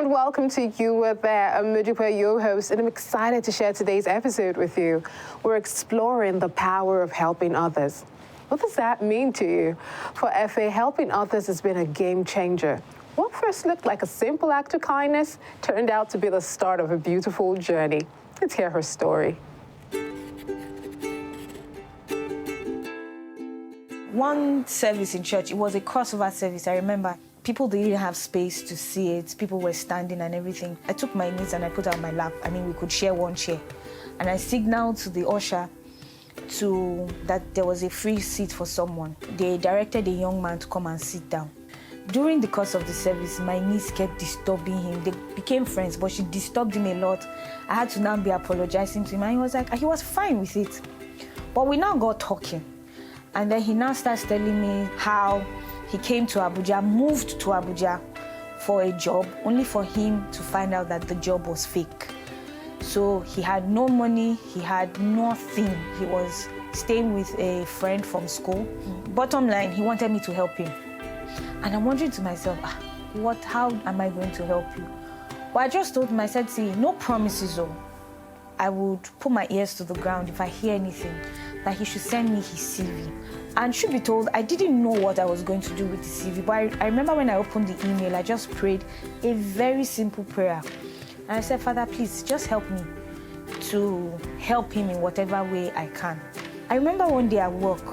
welcome to You Were There. I'm Mujipa, your host, and I'm excited to share today's episode with you. We're exploring the power of helping others. What does that mean to you? For Efe, helping others has been a game changer. What first looked like a simple act of kindness turned out to be the start of a beautiful journey. Let's hear her story. One service in church, it was a crossover service, I remember. People didn't have space to see it. People were standing and everything. I took my niece and I put her on my lap. We could share one chair. And I signaled to the usher that there was a free seat for someone. They directed a young man to come and sit down. During the course of the service, my niece kept disturbing him. They became friends, but she disturbed him a lot. I had to now be apologizing to him, and he was fine with it. But we now got talking. And then he now starts telling me how he came to Abuja, moved to Abuja for a job, only for him to find out that the job was fake. So he had no money, he had nothing. He was staying with a friend from school. Bottom line, he wanted me to help him. And I'm wondering to myself, how am I going to help you? Well, I just told him, I said, see, no promises, though. I would put my ears to the ground if I hear anything, that he should send me his CV. And should be told, I didn't know what I was going to do with the CV, but I remember when I opened the email, I just prayed a very simple prayer. And I said, Father, please just help me to help him in whatever way I can. I remember one day at work,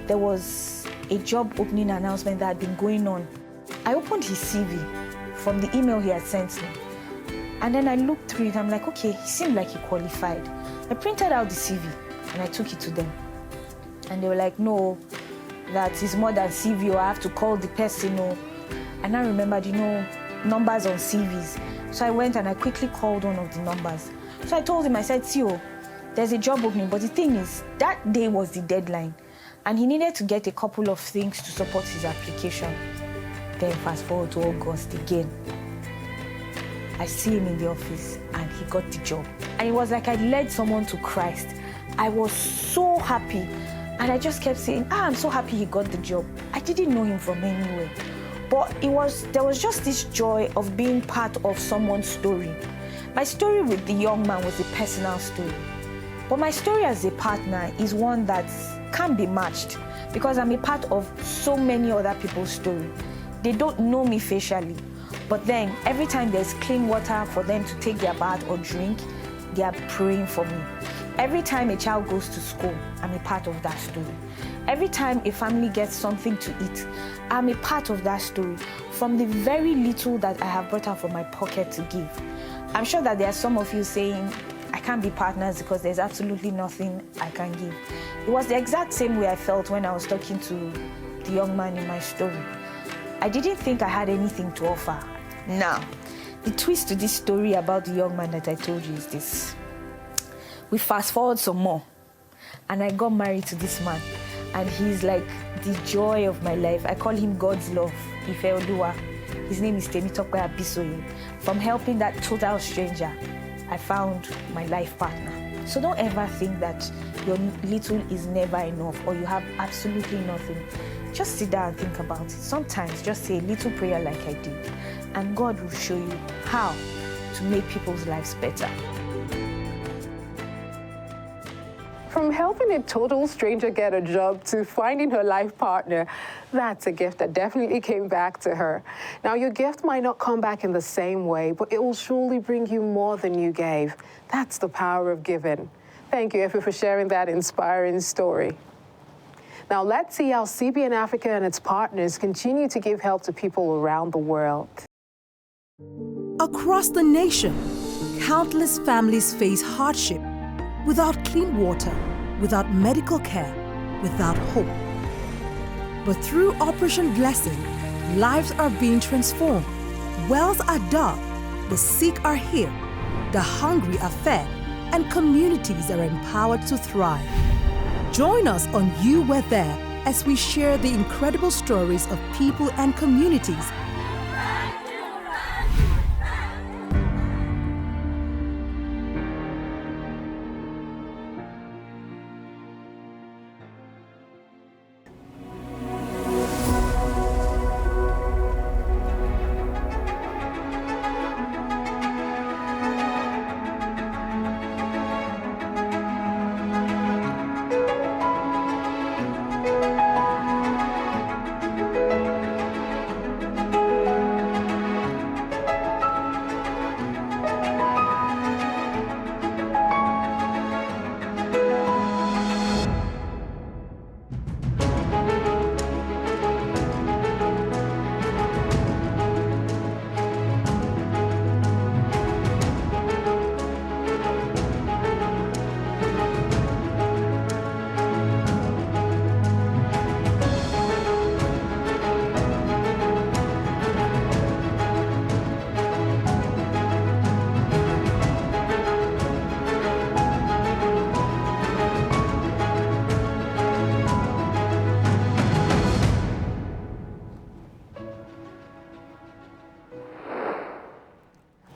there was a job opening announcement that had been going on. I opened his CV from the email he had sent me. And then I looked through it, I'm like, okay, he seemed like he qualified. I printed out the CV and I took it to them. And they were like, no, that is more than CV, or I have to call the person. And I remembered, numbers on CVs. So I went and I quickly called one of the numbers. So I told him, I said, see, there's a job opening, but the thing is, that day was the deadline. And he needed to get a couple of things to support his application. Then fast forward to August again. I see him in the office and he got the job. And it was like I led someone to Christ. I was so happy. And I just kept saying, I'm so happy he got the job. I didn't know him from anywhere. But there was just this joy of being part of someone's story. My story with the young man was a personal story. But my story as a partner is one that can't be matched because I'm a part of so many other people's story. They don't know me facially, but then every time there's clean water for them to take their bath or drink, they are praying for me. Every time a child goes to school, I'm a part of that story. Every time a family gets something to eat, I'm a part of that story. From the very little that I have brought out from my pocket to give. I'm sure that there are some of you saying, I can't be partners because there's absolutely nothing I can give. It was the exact same way I felt when I was talking to the young man in my story. I didn't think I had anything to offer. Now, the twist to this story about the young man that I told you is this. We fast forward some more, and I got married to this man, and he's like the joy of my life. I call him God's love, Ife Oluwa. His name is Temitope Abisoye. From helping that total stranger, I found my life partner. So don't ever think that your little is never enough or you have absolutely nothing. Just sit down and think about it. Sometimes just say a little prayer like I did, and God will show you how to make people's lives better. From helping a total stranger get a job to finding her life partner, that's a gift that definitely came back to her. Now, your gift might not come back in the same way, but it will surely bring you more than you gave. That's the power of giving. Thank you, Efe, for sharing that inspiring story. Now, let's see how CBN Africa and its partners continue to give help to people around the world. Across the nation, countless families face hardship without clean water, without medical care, without hope. But through Operation Blessing, lives are being transformed. Wells are dug, the sick are healed, the hungry are fed, and communities are empowered to thrive. Join us on You Were There as we share the incredible stories of people and communities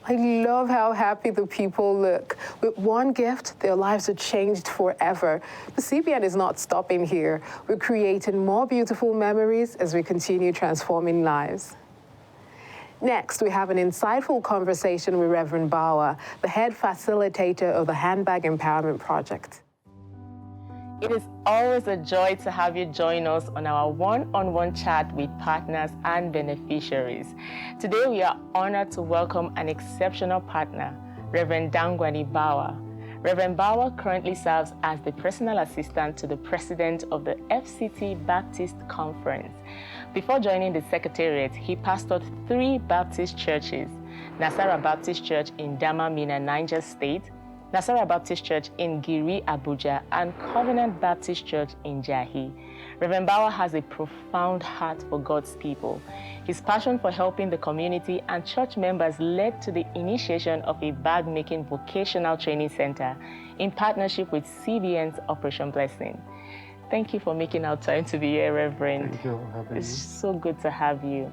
I love how happy the people look. With one gift, their lives are changed forever. The CBN is not stopping here. We're creating more beautiful memories as we continue transforming lives. Next, we have an insightful conversation with Reverend Bauer, the head facilitator of the Handbag Empowerment Project. It is always a joy to have you join us on our one-on-one chat with partners and beneficiaries. Today, we are honored to welcome an exceptional partner, Reverend Dangwani Bauer. Reverend Bauer currently serves as the personal assistant to the president of the FCT Baptist Conference. Before joining the secretariat, he pastored 3 Baptist churches, Nasara Baptist Church in Damamina, Niger State, Nasara Baptist Church in Giri, Abuja, and Covenant Baptist Church in Jahi. Reverend Bauer has a profound heart for God's people. His passion for helping the community and church members led to the initiation of a bag-making vocational training center in partnership with CBN's Operation Blessing. Thank you for making our time to be here, Reverend. Thank you for having me. It's so good to have you.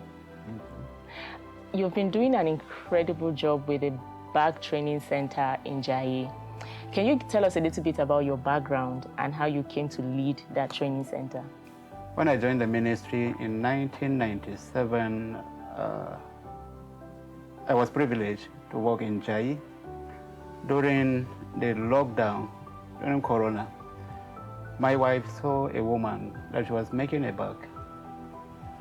You've been doing an incredible job with the Bag Training Center in Jahi. Can you tell us a little bit about your background and how you came to lead that training center? When I joined the ministry in 1997, I was privileged to work in Jahi during the lockdown, during Corona. My wife saw a woman that she was making a bag,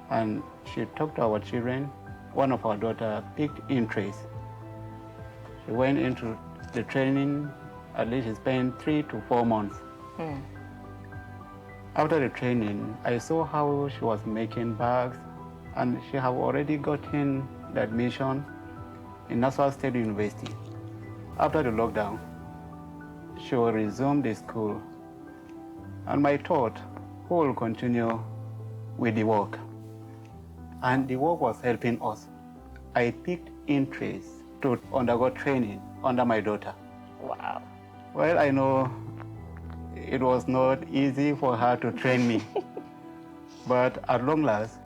and she talked to our children. One of our daughters picked interest. She went into the training. At least she spent 3 to 4 months. After the training, I saw how she was making bags, and she had already gotten the admission in Nassau State University. After the lockdown, she will resume the school. And my thought, who will continue with the work? And the work was helping us. I picked interest to undergo training under my daughter. Wow. Well, I know it was not easy for her to train me. But at long last,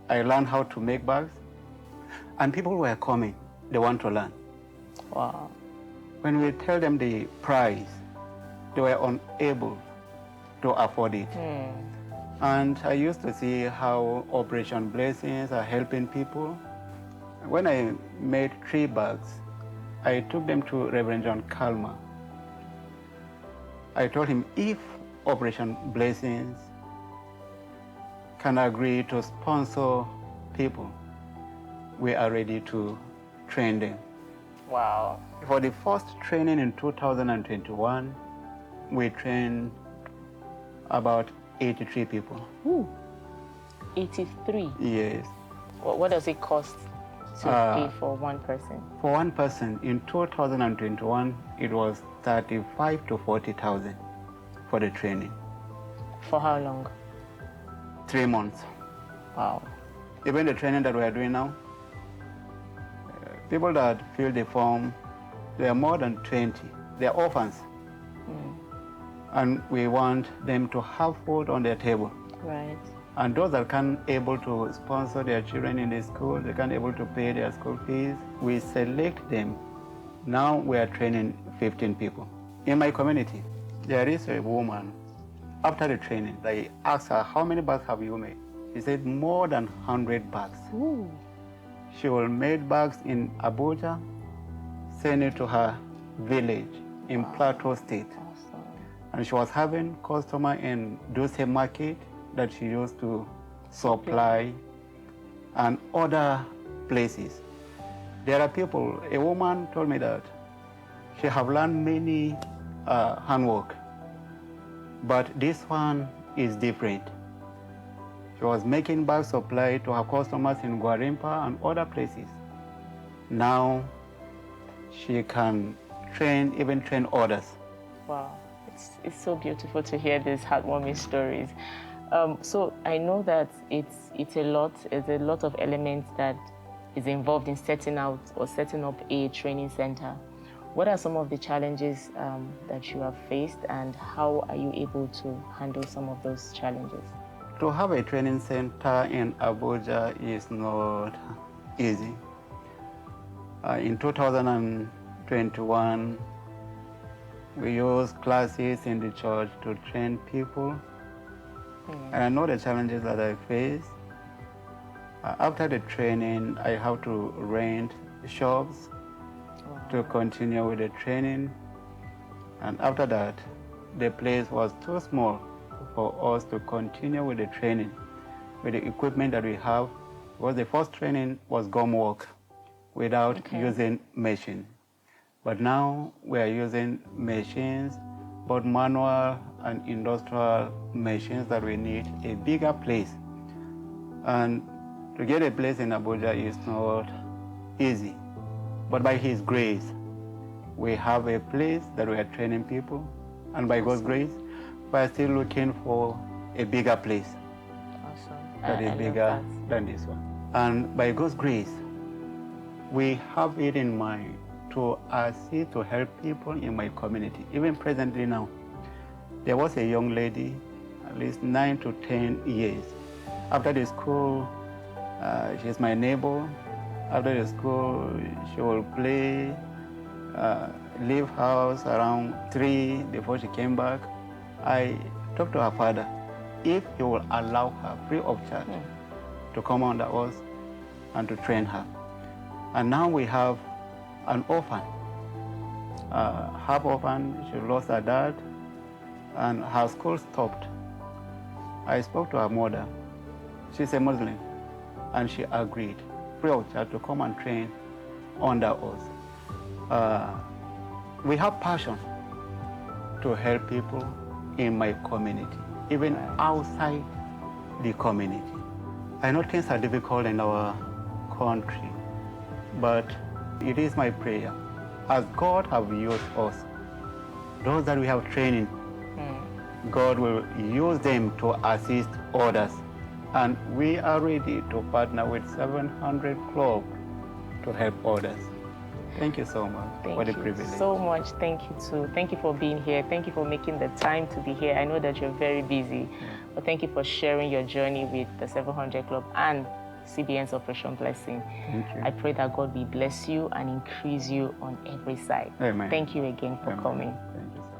I learned how to make bags. And people were coming. They want to learn. Wow. When we tell them the price, they were unable to afford it. And I used to see how Operation Blessings are helping people. When I made 3 bags, I took them to Reverend John Calmer. I told him, if Operation Blessings can agree to sponsor people, we are ready to train them. Wow. For the first training in 2021, we trained about 83 people. Ooh. 83? Yes. What does it cost to pay for one person? For one person, in 2021, it was 35 to 40,000 for the training. For how long? 3 months. Wow. Even the training that we are doing now, people that fill the form, there are more than 20. They are orphans. And we want them to have food on their table. Right. And those that can't able to sponsor their children in the school, they can't able to pay their school fees, we select them. Now we are training 15 people. In my community, there is a woman, after the training, I asked her, how many bags have you made? She said, more than 100 bags. Ooh. She will make bags in Abuja, send it to her village in Plateau State. Awesome. And she was having customer in Dulce Market that she used to supply and other places. There are people, a woman told me that she have learned many handwork, but this one is different. She was making bag supply to her customers in Guarimpa and other places. Now she can even train others. Wow. It's so beautiful to hear these heartwarming stories. So I know that it's a lot of elements that is involved in setting out or setting up a training center. What are some of the challenges that you have faced, and how are you able to handle some of those challenges? To have a training center in Abuja is not easy. In 2021, we used classes in the church to train people. And I know the challenges that I face. After the training, I have to rent shops to continue with the training. And after that, the place was too small for us to continue with the training with the equipment that we have. Because the first training was gum work without using machine. But now we are using machines, both manual and industrial machines that we need a bigger place. And to get a place in Abuja is not easy. But by His grace, we have a place that we are training people. And by God's grace, we are still looking for a bigger place that is bigger than this one. And by God's grace, we have it in mind to assist, to help people in my community. Even presently now, there was a young lady, at least 9 to 10 years. After the school, she's my neighbor. After the school, she will play, leave house around 3 before she came back. I talked to her father if he will allow her free of charge to come under us and to train her. And now we have an orphan, half orphan. She lost her dad, and her school stopped. I spoke to her mother. She's a Muslim, and she agreed, free of charge, to come and train under us. We have passion to help people in my community, even outside the community. I know things are difficult in our country, but it is my prayer, as God have used us, those that we have training, God will use them to assist others. And we are ready to partner with 700 Club to help others. Thank you so much for the privilege. Thank you so much. Thank you too. Thank you for being here. Thank you for making the time to be here. I know that you're very busy, but thank you for sharing your journey with the 700 Club and CBN's Operation Blessing. Thank you. I pray that God will bless you and increase you on every side. Amen. Thank you again for coming. Thank you so much.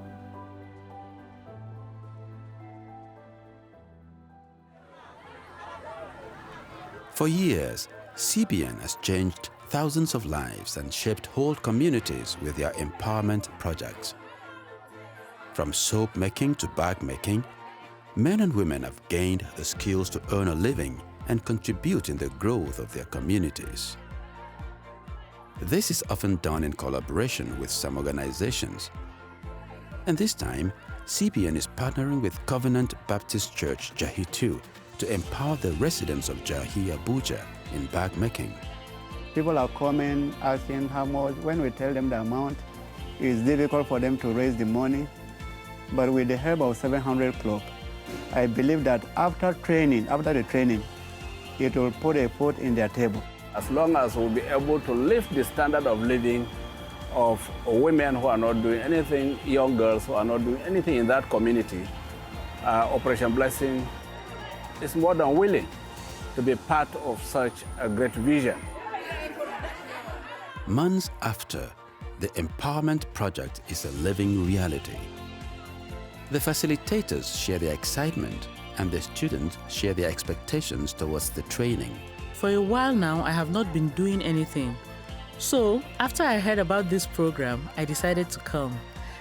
For years, CBN has changed thousands of lives and shaped whole communities with their empowerment projects. From soap making to bag making, men and women have gained the skills to earn a living and contribute in the growth of their communities. This is often done in collaboration with some organizations. And this time, CBN is partnering with Covenant Baptist Church Jahi 2 to empower the residents of Jahi, Abuja in bag making. People are coming, asking how much. When we tell them the amount, it's difficult for them to raise the money. But with the help of 700 Club, I believe that after the training, it will put a food in their table. As long as we'll be able to lift the standard of living of women who are not doing anything, young girls who are not doing anything in that community, Operation Blessing is more than willing to be part of such a great vision. Months after, the empowerment project is a living reality. The facilitators share their excitement and the students share their expectations towards the training. For a while now, I have not been doing anything. So, after I heard about this program, I decided to come.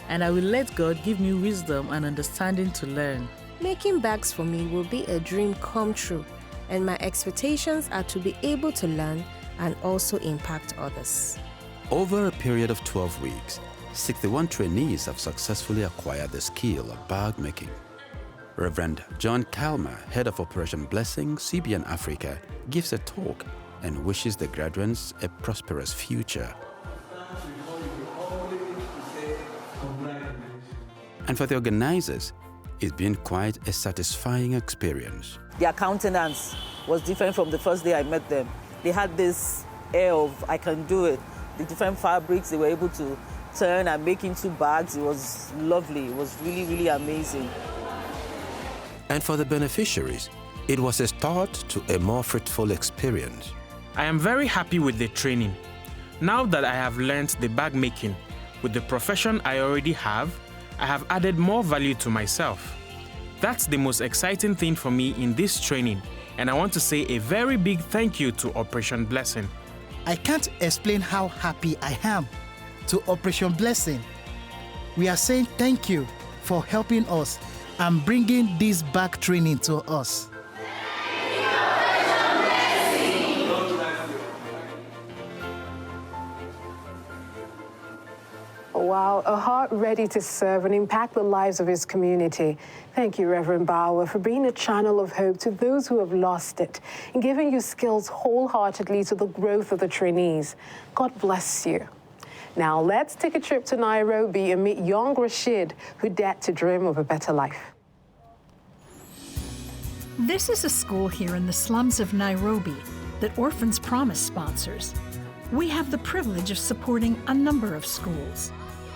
And I will let God give me wisdom and understanding to learn. Making bags for me will be a dream come true, and my expectations are to be able to learn and also impact others. Over a period of 12 weeks, 61 trainees have successfully acquired the skill of bag making. Reverend John Kalmer, head of Operation Blessing, CBN Africa, gives a talk and wishes the graduates a prosperous future. And for the organizers, it's been quite a satisfying experience. Their countenance was different from the first day I met them. They had this air of, I can do it. The different fabrics they were able to turn and make into bags, it was lovely. It was really, really amazing. And for the beneficiaries, it was a start to a more fruitful experience. I am very happy with the training. Now that I have learned the bag making with the profession I already have added more value to myself. That's the most exciting thing for me in this training, and I want to say a very big thank you to Operation Blessing. I can't explain how happy I am to Operation Blessing. We are saying thank you for helping us and bringing this back training to us. Wow, a heart ready to serve and impact the lives of his community. Thank you, Reverend Bauer, for being a channel of hope to those who have lost it and giving you skills wholeheartedly to the growth of the trainees. God bless you. Now, let's take a trip to Nairobi and meet young Rashid, who dared to dream of a better life. This is a school here in the slums of Nairobi that Orphans Promise sponsors. We have the privilege of supporting a number of schools.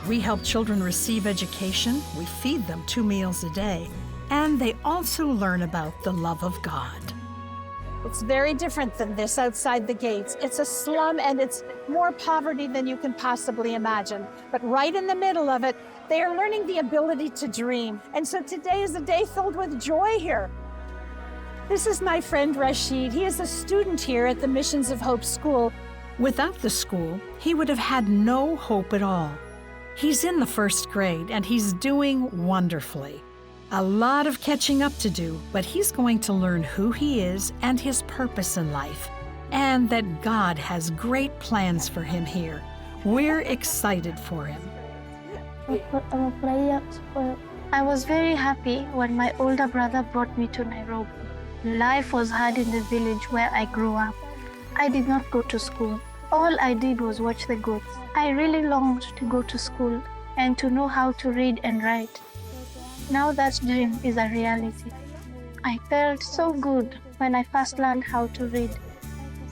We help children receive education, we feed them 2 meals a day, and they also learn about the love of God. It's very different than this outside the gates. It's a slum and it's more poverty than you can possibly imagine. But right in the middle of it, they are learning the ability to dream. And so today is a day filled with joy here. This is my friend Rashid. He is a student here at the Missions of Hope School. Without the school, he would have had no hope at all. He's in the 1st grade and he's doing wonderfully. A lot of catching up to do, but he's going to learn who he is and his purpose in life, and that God has great plans for him here. We're excited for him. I was very happy when my older brother brought me to Nairobi. Life was hard in the village where I grew up. I did not go to school. All I did was watch the goats. I really longed to go to school and to know how to read and write. Now that dream is a reality. I felt so good when I first learned how to read.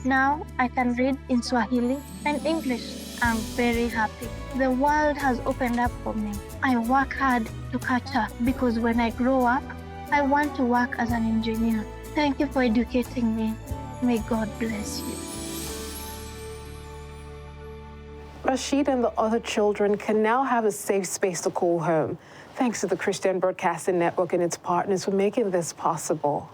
Now I can read in Swahili and English. I'm very happy. The world has opened up for me. I work hard to catch up because when I grow up, I want to work as an engineer. Thank you for educating me. May God bless you. Rashid and the other children can now have a safe space to call home, thanks to the Christian Broadcasting Network and its partners for making this possible.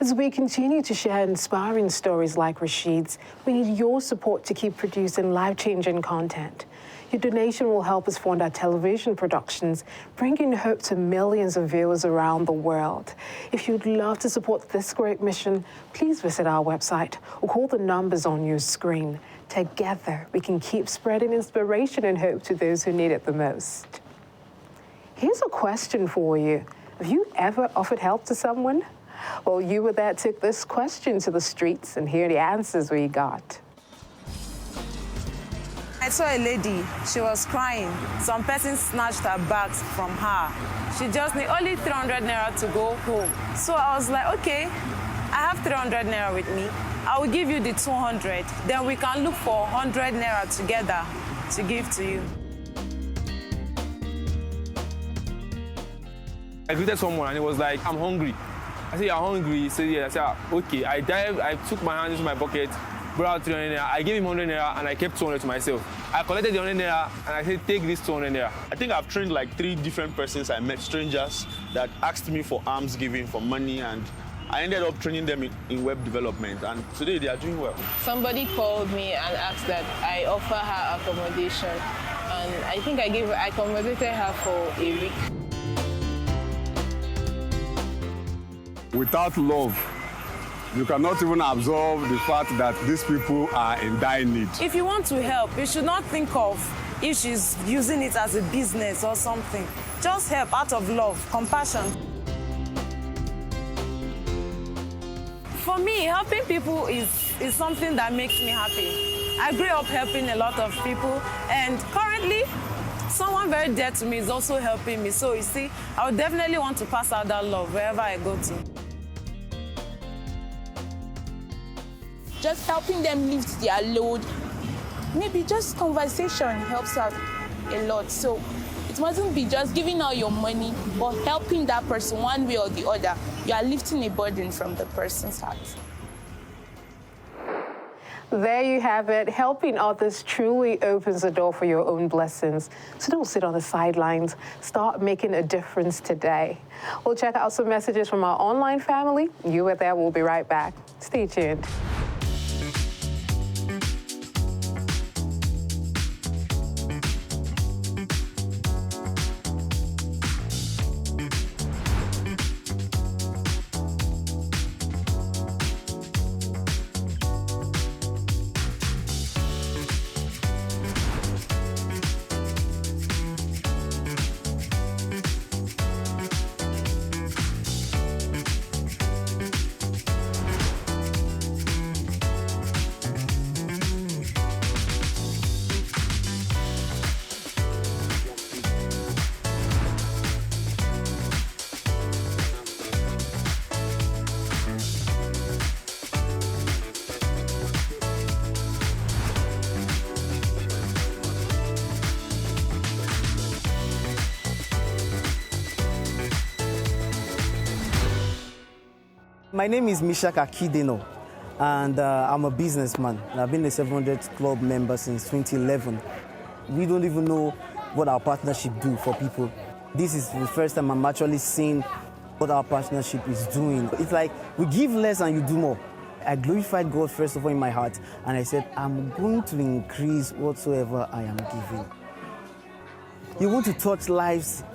As we continue to share inspiring stories like Rashid's, we need your support to keep producing life-changing content. Your donation will help us fund our television productions, bringing hope to millions of viewers around the world. If you'd love to support this great mission, please visit our website or call the numbers on your screen. Together, we can keep spreading inspiration and hope to those who need it the most. Here's a question for you. Have you ever offered help to someone? Well, you were there, took this question to the streets, and here are the answers we got. I saw a lady, she was crying. Some person snatched her bags from her. She just need only 300 naira to go home. So I was like, okay, I have 300 naira with me. I will give you the 200. Then we can look for 100 naira together to give to you. I greeted someone and he was like, I'm hungry. I said, you're hungry? He said, yeah. I said, okay. I took my hand into my pocket, brought out 300 naira. I gave him 100 naira and I kept 200 to myself. I collected the 100 naira and I said, take this 200 naira. I think I've trained like 3 different persons. I met strangers that asked me for alms giving, for money, and I ended up training them in web development, and today they are doing well. Somebody called me and asked that I offer her accommodation, and I think I accommodated her for a week. Without love, you cannot even absorb the fact that these people are in dire need. If you want to help, you should not think of if she's using it as a business or something. Just help out of love, compassion. For me, helping people is something that makes me happy. I grew up helping a lot of people, and currently, someone very dear to me is also helping me. So you see, I would definitely want to pass out that love wherever I go to. Just helping them lift their load. Maybe just conversation helps out a lot. So it mustn't be just giving out your money, but helping that person one way or the other. You are lifting a burden from the person's heart. There you have it. Helping others truly opens the door for your own blessings. So don't sit on the sidelines. Start making a difference today. We'll check out some messages from our online family. You are there. We'll be right back. Stay tuned. My name is Mishak Akideno, and I'm a businessman. I've been a 700 Club member since 2011. We don't even know what our partnership do for people. This is the first time I'm actually seeing what our partnership is doing. It's like we give less and you do more. I glorified God first of all in my heart, and I said, I'm going to increase whatsoever I am giving. You want to touch lives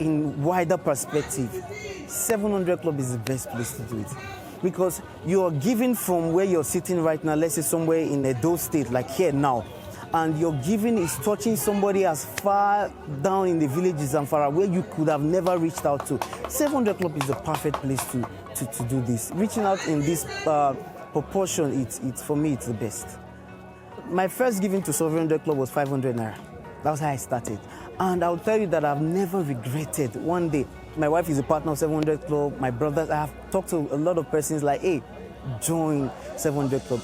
in wider perspective. 700 Club is the best place to do it, because you are giving from where you're sitting right now, let's say somewhere in Edo State, like here now, and your giving is touching somebody as far down in the villages and far away you could have never reached out to. 700 Club is the perfect place to do this. Reaching out in this proportion, it's for me, it's the best. My first giving to 700 Club was 500 Naira. That was how I started. And I'll tell you that I've never regretted one day. My wife is a partner of 700 Club. My brothers, I have talked to a lot of persons like, hey, join 700 Club.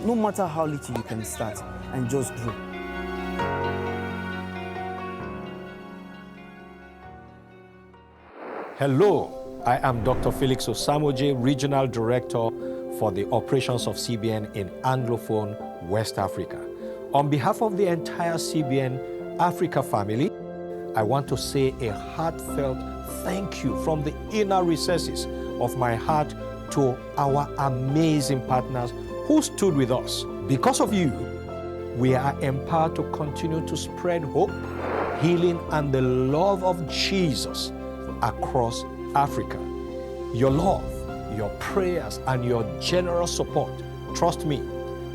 No matter how little you can start and just grow. Hello, I am Dr. Felix Osamoje, Regional Director for the operations of CBN in Anglophone West Africa. On behalf of the entire CBN Africa family, I want to say a heartfelt thank you from the inner recesses of my heart to our amazing partners who stood with us. Because of you, we are empowered to continue to spread hope, healing, and the love of Jesus across Africa. Your love, your prayers, and your generous support, trust me,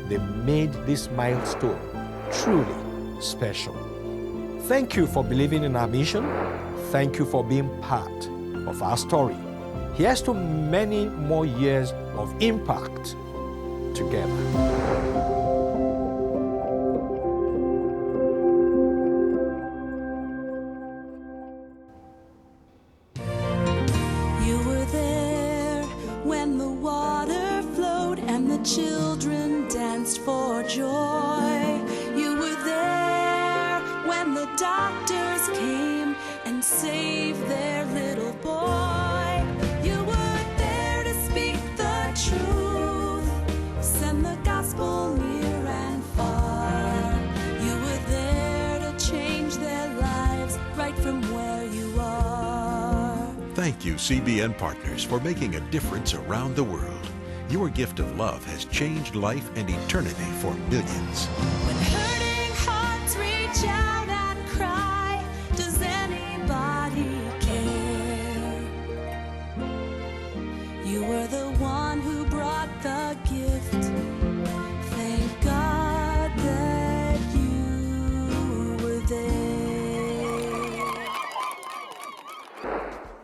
they made this milestone truly special. Thank you for believing in our mission. Thank you for being part of our story. Here's to many more years of impact together. Children danced for joy. You were there when the doctors came and saved their little boy. You were there to speak the truth, send the gospel near and far. You were there to change their lives right from where you are. Thank you, CBN partners, for making a difference around the world. Your gift of love has changed life and eternity for millions. When hurting hearts reach out and cry, does anybody care? You were the one who brought the gift. Thank God that you were there.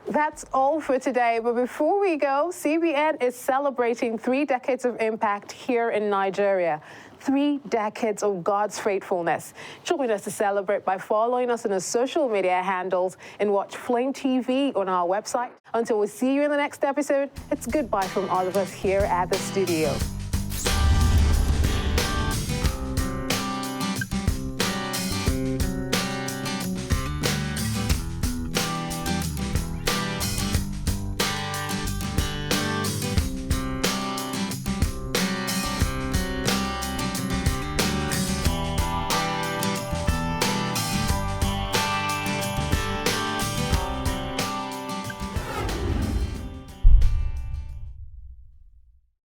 That's all for today, but before we go, CBN is celebrating 3 decades of impact here in Nigeria. 3 decades of God's faithfulness. Join us to celebrate by following us on our social media handles and watch Flame TV on our website. Until we see you in the next episode, it's goodbye from all of us here at the studio.